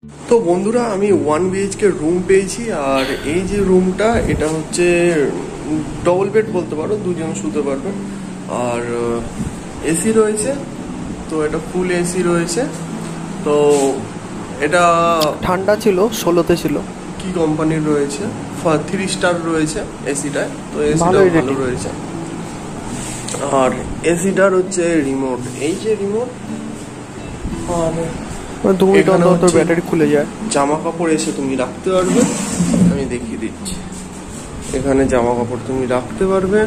তো বন্ধুরা, আমি 1 BHK রুম পেয়েছি। আর এই যে রুমটা, এটা হচ্ছে ডবল বেড বলতে পারো, দুজন শুতে পারবে। আর এসি রয়েছে, তো এটা ফুল এসি রয়েছে। তো এটা ঠান্ডা ছিল, 16তে ছিল। কি কোম্পানির রয়েছে? 3 স্টার রয়েছে এসিটায়, তো এসিটা ভালো রয়েছে। আর এসিটার হচ্ছে রিমোট, এই যে রিমোট। আর 2 মিনিট অন্তর ব্যাটারি খুলে যায়। জামা কাপড় এসে তুমি রাখতে পারবে, আমি দেখিয়ে দিচ্ছি। এখানে জামা কাপড় তুমি রাখতে পারবে।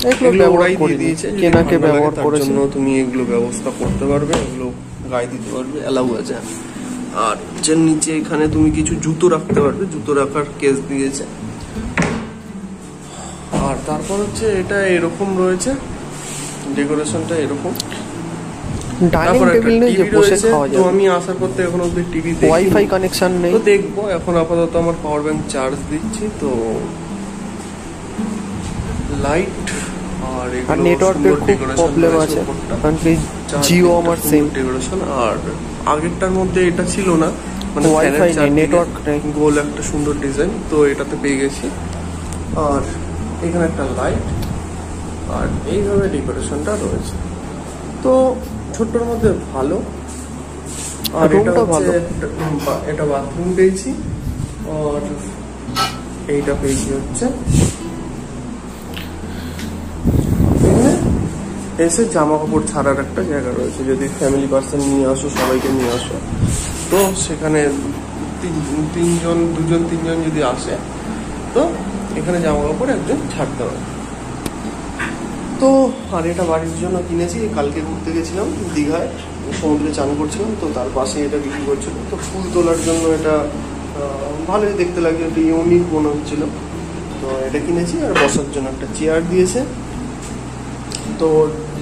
এগুলো ওরাই দিয়ে দিয়েছে, কেনাকে ব্যবহার করার জন্য তুমি এগুলো ব্যবস্থা করতে পারবে, এগুলো গায়ে দিতে পারবে, অ্যালাউ আছে। আর যে নিচে এখানে তুমি কিছু জুতো রাখতে পারবে, জুতো রাখার কেস দিয়েছে। আর তারপর হচ্ছে এটা এরকম রয়েছে, ডেকোরেশনটা এরকম। ডাইনিং টেবিল নেই যে বসে খাওয়া যাবে। তো আমি আসার পর তো এখন অবধি টিভি দেখি, ওয়াইফাই কানেকশন নেই, তো দেখবো। এখন আপাতত আমার পাওয়ার ব্যাংক চার্জ দিচ্ছি। তো লাইট আর নেটওয়ার্কের খুব প্রবলেম আছে, কারণ কি জিও আমার সেম ডেকোরেশন। আর আগেরটার মধ্যে এটা ছিল না, মানে ওয়াইফাই নেই, নেটওয়ার্ক নেই। গোল একটা সুন্দর ডিজাইন, তো এটাতে পেয়ে গেছি। আর এখানে একটা লাইট, আর এইভাবে ডেকোরেশনটা রয়েছে। তো ছোট্টর মধ্যে ভালো। আর এটা ভালো, এটা বাথরুম পেয়েছি। আর এইটা পেয়েছি হচ্ছে এসে জামা কাপড় ছাড়ার একটা জায়গা রয়েছে। যদি ফ্যামিলি পার্সন নিয়ে আসো, সবাইকে নিয়ে আসো, তো সেখানে দুজন তিনজন যদি আসে, তো এখানে জামা কাপড় একজন ছাড়তে হবে। তো আর এটা বাড়ির জন্য কিনেছি। কালকে ঘুরতে গেছিলাম দীঘায়, সমুদ্রে চান করছিলাম, তো তার পাশে এটা বিক্রি করছিল। তো ফুল তোলার জন্য এটা ভালোই দেখতে লাগে, একটা ইউনিক মনে হচ্ছিল, তো এটা কিনেছি। আর বসার জন্য একটা চেয়ার দিয়েছে। তো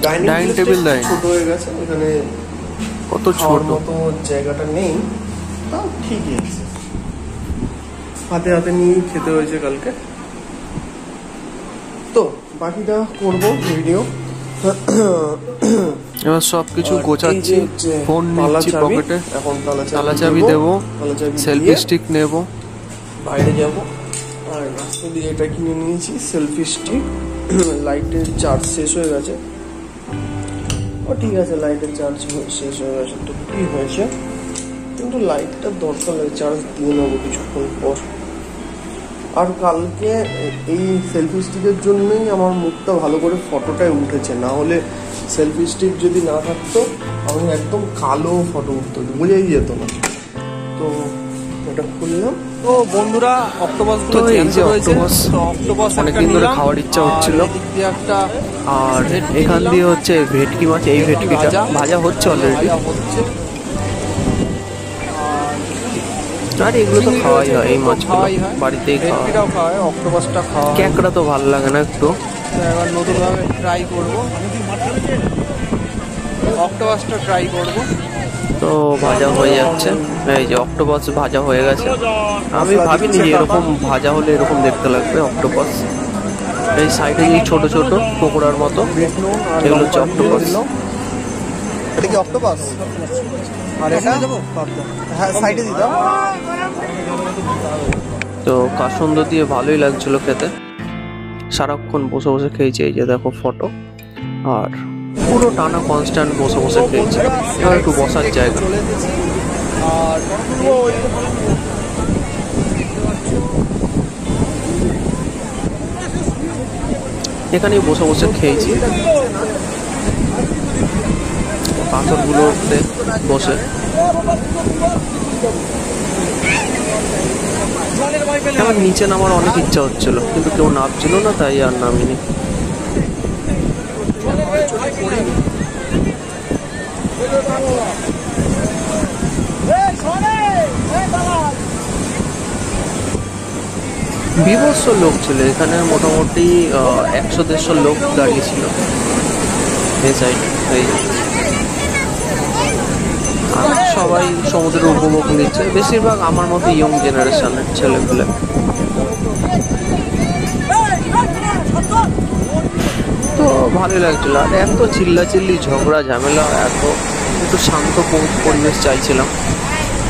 ডাইনিং টেবিল ছোট হয়ে গেছে, এখানে কত ছোট মতো জায়গাটা নেই, তাও ঠিকই আছে। হাতে হাতে নিয়ে খেতে হয়েছে কালকে। তো বাকিটা করবো ভিডিও। এবার সবকিছু গোছাচ্ছি, ফোন নিচ্ছি পকেটে, এখন তালা চাবি দেবো, সেলফি স্টিক নেব, বাইরে যাব। আর রাস্তা দিয়ে এটা কিনে নিয়েছি, সেলফি স্টিক। লাইটের চার্জ শেষ হয়ে গেছে। ও ঠিক আছে, লাইটের চার্জ শেষ হয়ে গেছে, তো কি হয়েছে, কিন্তু লাইটটা দরকার লাগে, চার্জ দিয়ে নেবো কিছুক্ষণ পর। আর কালকে এই সেলফি স্টিকের জন্যই আমার মুখটা ভালো করে ফটোটায় উঠেছে, না হলে সেলফি স্টিক যদি না থাকতো আমি একদম কালো ফটো উঠতো, বোঝাই যেত না। তো এটা খুললাম। তো বন্ধুরা, অক্টোপাস অনেকদিন ধরে খাওয়ার ইচ্ছা হচ্ছিল। আর এখান দিয়ে হচ্ছে ভেটকি মাছ, এই ভেটকিটা ভাজা হচ্ছে অলরেডি। আর এগুলো তো খাওয়াই হয়, এই মাছগুলো বাড়িতেই খাওয়া হয়। অক্টোপাসটা খাওয়া, ক্যাঁকড়া তো ভালো লাগে না একটু, এবার নতুনভাবে ট্রাই করবো, অক্টোপাসটা ট্রাই করবো। তো ভাজা হয়ে যাচ্ছে, এই যে অক্টোপাস ভাজা হয়ে গেছে। আমি ভাবিনি যে এরকম ভাজা হলে এরকম দেখতে লাগবে অক্টোপাস। এই সাইডে যে ছোট ছোট পকোড়ার মতো, এগুলো হচ্ছে অক্টোপাস। এটা কি অক্টোপাস? আর এটা হ্যাঁ, সাইডে দিতাম। তো কাসুন্দ দিয়ে ভালোই লাগছিল খেতে, সারাক্ষণ বসে বসে খেয়েছি। এই যে দেখো ফটো, আর পুরো টানা কনস্ট্যান্ট বসে বসে খেয়েছি। এবার একটু বসার জায়গা, আর এখানেই বসে বসে খেয়েছি পাথরগুলোতে বসে। আমার নিচে নামার অনেক ইচ্ছা হচ্ছিল, কিন্তু কেউ নামছিল না, তাই আর নামিনি। বিভৎস লোক ছিল এখানে, মোটামুটি 100-150 লোক দাঁড়িয়েছিল এই সাইডে। আর সবাই সমুদ্রের উপভোগ নিচ্ছে, বেশিরভাগ আমার মতো ইয়ং জেনারেশনের ছেলেগুলো। তো ভালোই লাগছিল। আর এত চিল্লাচিল্লি ঝগড়া ঝামেলা, একটু শান্ত পরিবেশ চাইছিলাম।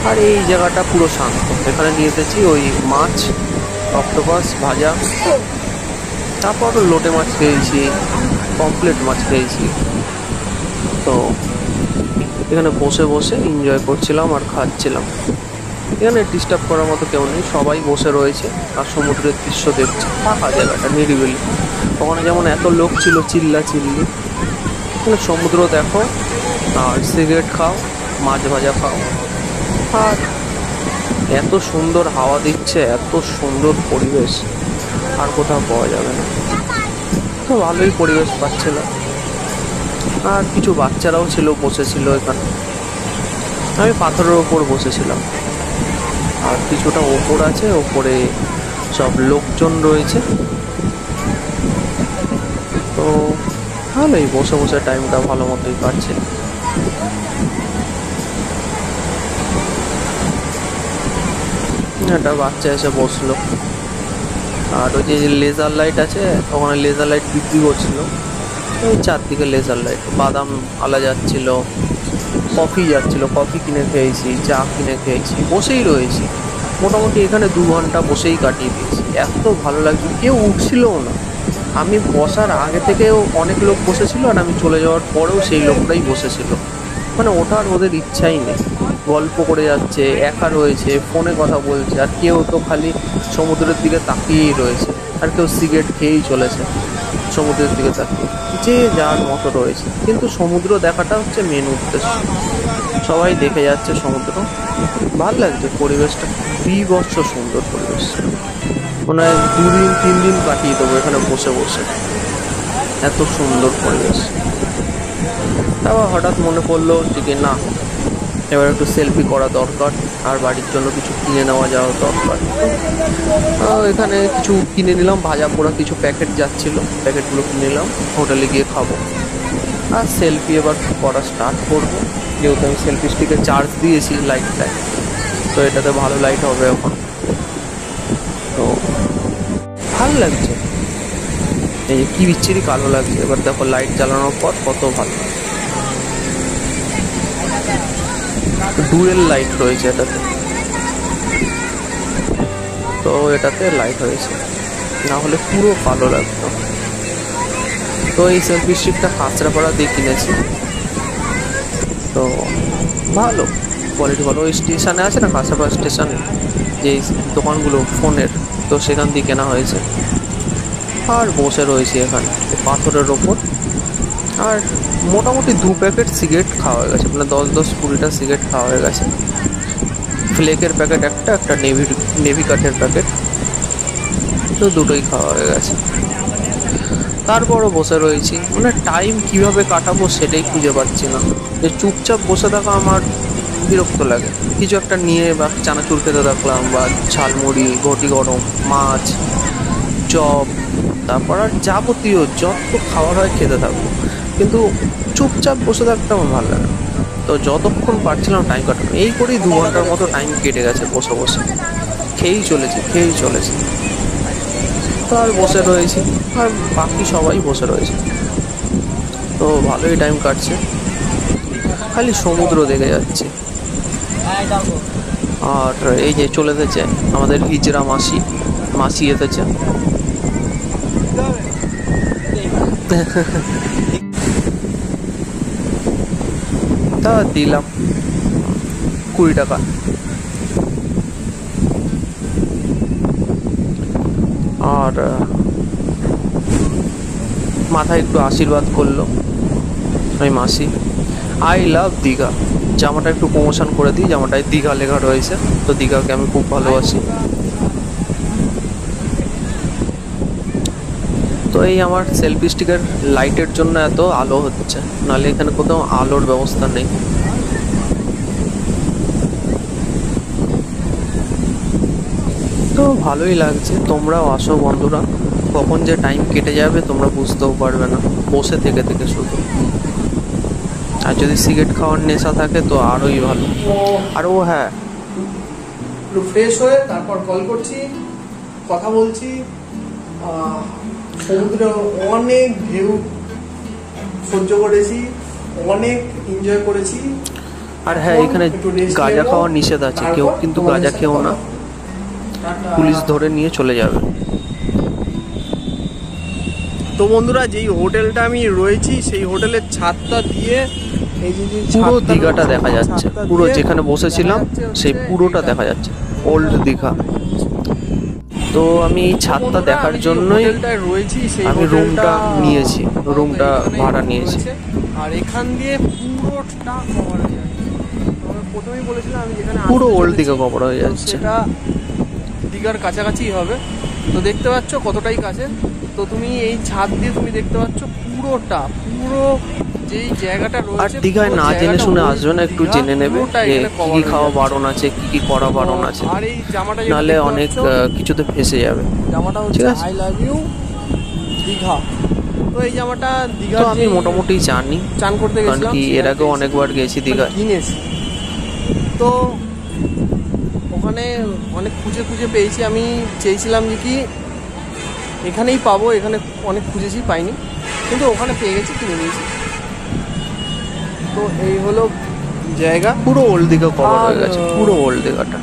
আর এই জায়গাটা পুরো শান্ত। এখানে নিয়ে এসেছি ওই মাছ, অক্টোপাস ভাজা, তারপর লোটে মাছ খেয়েছি, পমফ্লেট মাছ খেয়েছি। তো এখানে বসে বসে এনজয় করছিলাম আর খাচ্ছিলাম। এখানে ডিস্টার্ব করার মতো কেউ নেই, সবাই বসে রয়েছে আর সমুদ্রের দৃশ্য দেখছে। ফাঁকা জায়গাটা, নিরিবিলি। ওখানে যেমন এত লোক ছিল চিল্লা চিল্লি, এখানে সমুদ্র দেখো আর সিগারেট খাও, মাছ ভাজা খাও। আর এত সুন্দর হাওয়া দিচ্ছে, এত সুন্দর পরিবেশ আর কোথাও পাওয়া যাবে না। তো ভালোই পরিবেশ পাচ্ছিলাম। আর কিছু বাচ্চারাও ছিল, বসেছিল এখানে। আমি পাথরের ওপর বসেছিলাম। আর কিছুটা ওপর আছে, ওপরে সব লোকজন রয়েছে। তো ভালোই বসে বসে টাইমটা ভালো মতোই কাটছে। একটা বাচ্চা এসে বসলো। আর ওই যে লেজার লাইট আছে, ওখানে লেজার লাইট বিক্রি করছিল। ওই চারদিকে লেজার লাইট, বাদাম আলা যাচ্ছিল, কফি যাচ্ছিল, কফি কিনে খেয়েছি, চা কিনে খেয়েছি, বসেই রয়েছি। মোটামুটি এখানে 2 ঘন্টা বসেই কাটিয়ে দিয়েছি। এত ভালো লাগছে, কেউ উঠছিলও না। আমি বসার আগে থেকেও অনেক লোক বসেছিল, আর আমি চলে যাওয়ার পরেও সেই লোকটাই বসেছিল। মানে ওঠার ওদের ইচ্ছাই নেই। গল্প করে যাচ্ছে, একা রয়েছে, ফোনে কথা বলছে, আর কেউ তো খালি সমুদ্রের দিকে তাকিয়েই রয়েছে, আর কেউ সিগারেট খেয়েই চলেছে সমুদ্রের দিকে তাকিয়ে। যে যার মতো রয়েছে, কিন্তু সমুদ্র দেখাটা হচ্ছে মেন উদ্দেশ্য। সবাই দেখে যাচ্ছে সমুদ্র। ভালো লাগছে পরিবেশটা, বিভৎস সুন্দর পরিবেশ। মনে হয় 2 দিন 3 দিন কাটিয়ে দেবো এখানে বসে বসে, এত সুন্দর পরিবেশ। তারপর হঠাৎ মনে পড়লো যে না, এবার একটু সেলফি করা দরকার, আর বাড়ির জন্য কিছু কিনে নেওয়া যাওয়া দরকার। এখানে কিছু কিনে নিলাম, ভাজা পোড়া কিছু প্যাকেট যাচ্ছিলো, প্যাকেটগুলো কিনে নিলাম, হোটেলে গিয়ে খাবো। আর সেলফি এবার করা স্টার্ট করবো, যেহেতু আমি সেলফি স্টিকে চার্জ দিয়েছি লাইটটায়, তো এটাতে ভালো লাইট হবে এখন। তো ভালো লাগছে, এই যে কি বিচ্ছিরি কালো লাগছে। এবার দেখো লাইট জ্বালানোর পর কত ভালো। ডুয়েল লাইট রয়েছে এটাতে, তো এটাতে লাইট হয়েছে, না হলে পুরো কালো লাগতো। তো এই সেলফি স্টিকটা কাঁচরাপাড়া দিয়ে কিনেছি। তো ভালো কোয়ালিটি, ভালো। ওই স্টেশনে আছে না, কাঁচরাপাড়া স্টেশনে যে দোকানগুলো ফোনের, তো সেখান দিয়ে কেনা হয়েছে। আর বসে রয়েছি এখানে পাথরের ওপর। আর মোটামুটি 2 প্যাকেট সিগারেট খাওয়া হয়ে গেছে, মানে 10-20-20টা সিগারেট খাওয়া হয়ে গেছে। ফ্লেকের প্যাকেট একটা নেভি কাঠের প্যাকেট, তো দুটোই খাওয়া হয়ে গেছে। তারপরও বসে রয়েছি, মানে টাইম কিভাবে কাটাবো সেটাই খুঁজে পাচ্ছি না। যে চুপচাপ বসে থাকা আমার বিরক্ত লাগে। কিছু একটা নিয়ে বা চানাচুর খেতে থাকলাম, বা ঝালমুড়ি, ঘটি গরম, মাছ, চপ, তারপর আর যাবতীয় যত খাবার হয় খেতে থাকবো, কিন্তু চুপচাপ বসে থাকতে আমার ভালো লাগে। তো যতক্ষণ পারছিলাম টাইম কাটানো, এই করেই 2 ঘন্টার মতো টাইম কেটে গেছে বসে বসে। খেয়েই চলেছি। তো আর বসে রয়েছি, আর বাকি সবাই বসে রয়েছে। তো ভালোই টাইম কাটছে, খালি সমুদ্র দেখে যাচ্ছে। আর এই যে চলে এসেছে আমাদের হিজরা মাসি এসেছে। তা দিলাম 20 টাকা। আর মাথায় একটু আশীর্বাদ করলো ওই মাসি। আই লাভ দীঘা, জামাটা একটু প্রমোশন করে দিই, জামাটায় দীঘা লেখা রয়েছে। তো দীঘাকে আমি খুব ভালোবাসি। তো এই আমার সেলফি স্টিকের লাইটের জন্য এত আলো হচ্ছে, নাহলে এখানে কোথাও আলোর ব্যবস্থা নেই। তো ভালোই লাগছে। তোমরাও আসো বন্ধুরা, কখন যে টাইম কেটে যাবে তোমরা বুঝতেও পারবে না বসে থেকে থেকে শুধু। আর যদি সিগারেট খাওয়ার নেশা থাকে তো আরোই ভালো। আর ও হ্যাঁ, একটু ফ্রেশ হয়ে তারপর কল করছি, কথা বলছি। সমুদ্রে অনেক ঢেউ সহ্য করেছি, অনেক এনজয় করেছি। আর হ্যাঁ, এখানে গাঁজা খাওয়া নিষেধ আছে, কেউ কিন্তু গাঁজা খেও না, পুলিশ ধরে নিয়ে চলে যাবে। তো বন্ধুরা, যেই হোটেলটা আমি রয়েছি সেই হোটেলের ছাদটা দিয়ে এই যে পুরো দীঘাটা দেখা যাচ্ছে, পুরো যেখানে বসেছিলাম সেই পুরোটা দেখা যাচ্ছে, ওল্ড দীঘা। তো আমি এই ছাদটা দেখার জন্যই রয়েছি, আমি রুমটা নিয়েছি, রুমটা ভাড়া নিয়েছি। আর এখান দিয়ে পুরোটা কভার হয়ে যাচ্ছে। প্রথমেই বলেছিলাম আমি যেখানে পুরো ওল্ড দীঘা কভার হয়ে যাচ্ছে, সেটা দীঘার কাছাকাছি হবে। তো দেখতে পাচ্ছ কতটাই কাছে। তো তুমি এই ছাদ দিয়ে তুমি দেখতে পাচ্ছ পুরোটা, পুরো যেই জায়গাটা আর রয়েছে। দীঘায় না জেনে শুনে আসবে না, একটু জেনে নেবে যে কি কি খাওয়া বারণ আছে, কি কি করা বারণ আছে, আর এই জামাটা নাহলে অনেক কিছুতে ফেসে যাবে। জামাটা হচ্ছে ঠিক আছে। I love you Digha. তো এই জামাটা দীঘা তো আমি মোটামুটি জানি, চান করতে কারণ গেছিলাম, কি এর আগেও অনেকবার গেছি দীঘায়। কিনেছি। তো ওখানে অনেক খুঁজে খুঁজে পেয়েছি। আমি চেয়েছিলাম যে কি এখানেই পাবো, এখানে অনেক খুঁজেছি পাইনি, কিন্তু ওখানে পেয়ে গেছি, কিনে নিয়েছি। তো এই হলো জায়গা, পুরো ওল্ড দীঘা কভার হয়ে গেছে, পুরো ওল্ড দীঘাটা।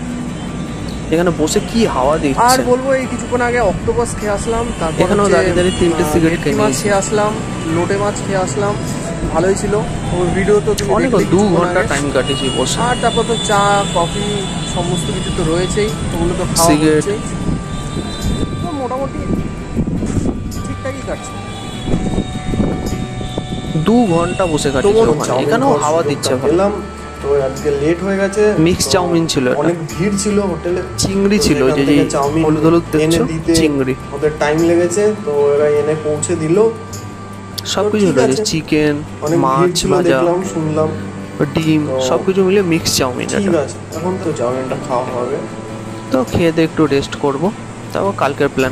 এখানে বসে কি হাওয়া আর দিচ্ছে। বলবো এই কিছুক্ষণ আগে অক্টোপাস খেয়ে আসলাম, তারপর এখানেও দাঁড়িয়ে দাঁড়িয়ে 3টে সিগারেট খেয়ে মাছ নিয়েছি। খেয়ে আসলাম, লোটে মাছ খেয়ে আসলাম, ভালোই ছিল। ওর ভিডিও তো তুমি অনেক দেখলে 2 কিছুক্ষণ ঘন্টা আগে। টাইম কাটিয়েছি বসে। আর তারপর তো চা কফি সমস্ত কিছু তো রয়েছেই, ওগুলো তো খাওয়া সিগারেট। হচ্ছে। তো মোটামুটি ঠিকঠাকই কাটছে। 2 ঘন্টা বসে কাটিয়েছি ওখানে, এখানেও হাওয়া দিচ্ছে ভালো। এলাম তো আজকে লেট হয়ে গেছে। মিক্স চাউমিন ছিল এটা। অনেক ভিড় ছিল হোটেলে, চিংড়ি ছিল, যে যে হলুদ হলুদ দেখছো, চিংড়ি। ওদের টাইম লেগেছে, তো ওরা এনে পৌঁছে দিল। সবকিছু ঠিক রয়েছে, আছে। চিকেন, অনেক ভিড় মাছ ছিল, ভাজা, দেখলাম শুনলাম। ডিম, তো সবকিছু মিলে মিক্স চাউমিন ঠিক এটা। আছে, এখন তো চাউমিনটা খাওয়া হবে। তো খেয়ে দিয়ে একটু রেস্ট করবো, তারপর কালকের প্ল্যান